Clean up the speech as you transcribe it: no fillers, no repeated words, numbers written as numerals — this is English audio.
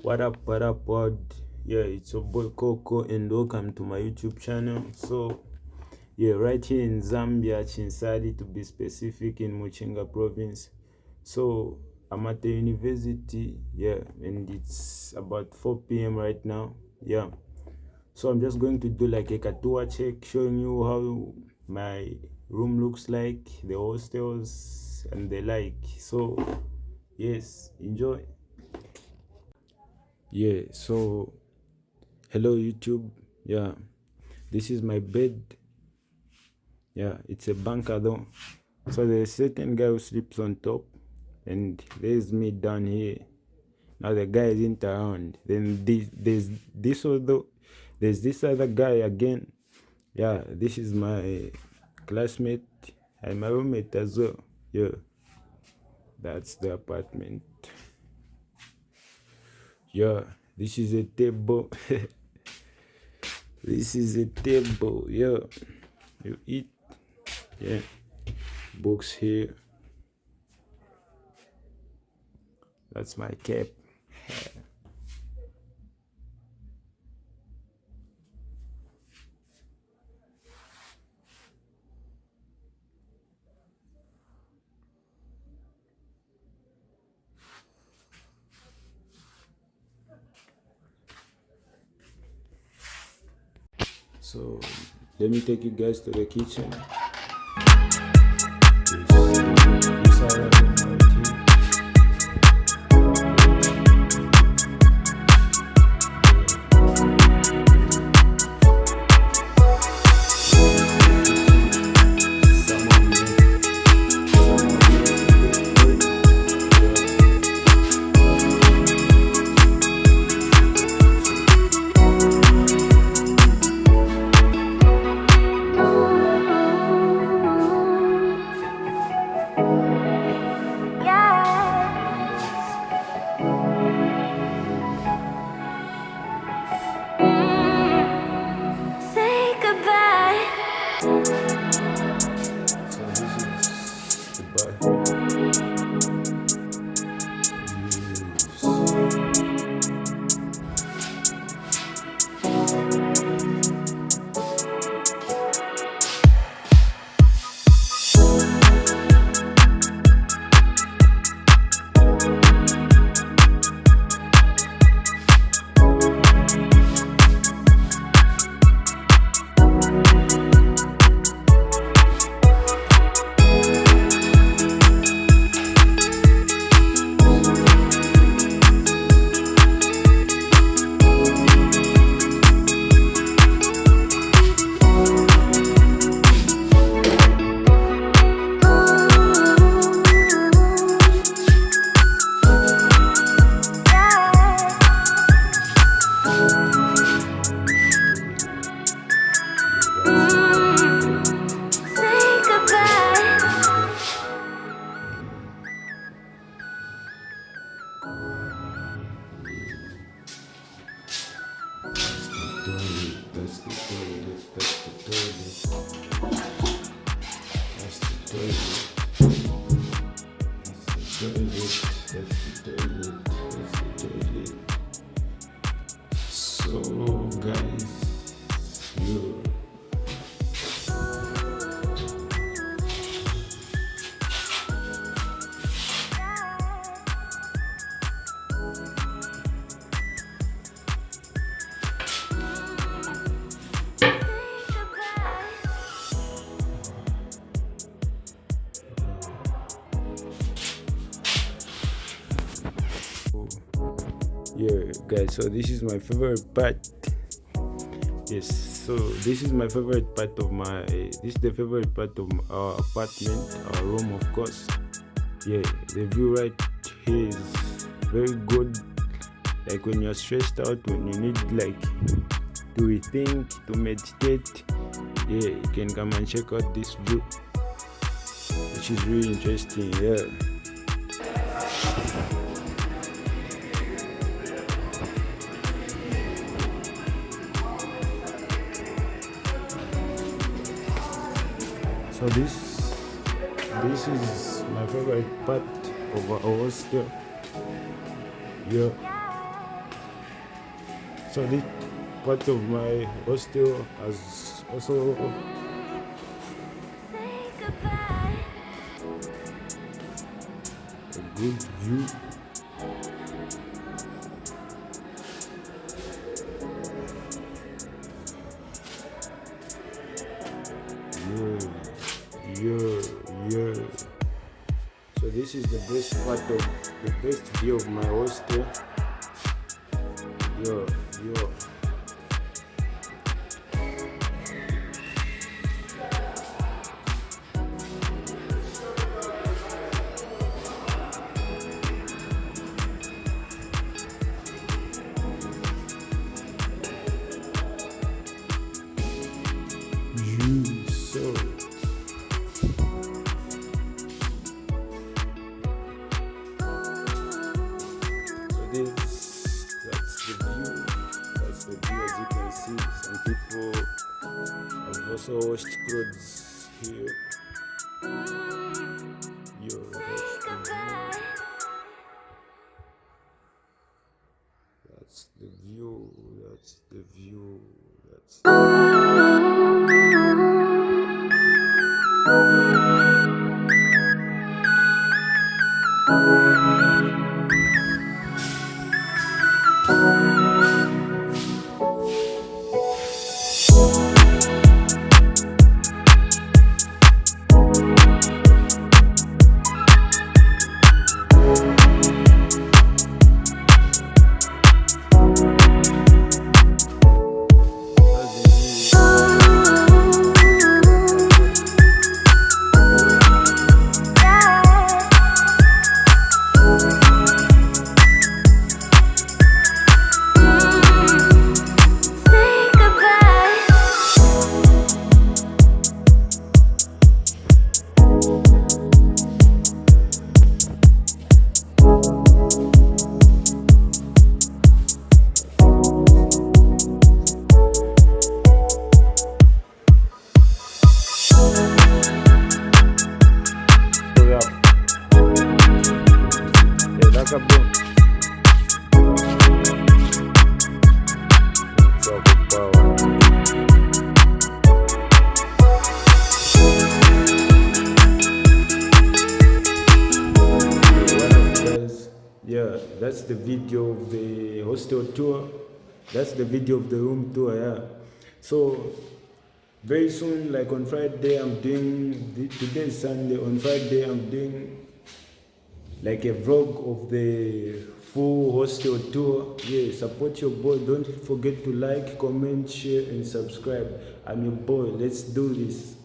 What up, world? Yeah, it's your boy Coco, and welcome to my YouTube channel. So, yeah, right here in Zambia, Chinsadi to be specific, in Muchinga province. So, I'm at the university, yeah, and it's about 4 p.m. right now. Yeah, so I'm just going to do like a tour check, showing you how my room looks like, the hostels, and the like. So, yes, enjoy. Yeah, so hello YouTube. Yeah, this is my bed. Yeah, it's a bunker though. So there's a certain guy who sleeps on top, and there's me down here. Now the guy isn't around. Then there's this other guy again. Yeah, this is my classmate and my roommate as well. Yeah, that's the apartment. Yeah, this is a table. This is a table. Yeah, you eat. Yeah, books here. That's my cap. So let me take you guys to the kitchen. This area right here. Say goodbye. So this is the bathroom. Say goodbye. That's the toilet. That's the toilet. That's the toilet. That's the toilet. That's the toilet. That's the toilet. So guys, you. Yeah, guys, so this is my favorite part. Yes, so this is my favorite part of this is the favorite part of our apartment, our room, of course. Yeah, the view right here is very good. Like when you're stressed out, when you need like to rethink, to meditate, yeah, you can come and check out this view, which is really interesting. Yeah. So this is my favorite part of our hostel. Yeah, So this part of my hostel has also Say goodbye. a good view. Yeah. So this is the best part of the best view of my hostel. Yo. So that's the view. That's the view, as you can see. Some people have also washed clothes here. Yo, that's the view. That's the view. That's the view. Yeah, that's the video of the hostel tour. That's the video of the room tour. Yeah, so very soon, like on Friday, I'm doing today is Sunday. On Friday, I'm doing like a vlog of the full hostel tour. Yeah, support your boy. Don't forget to like, comment, share, and subscribe. I'm your boy. Let's do this.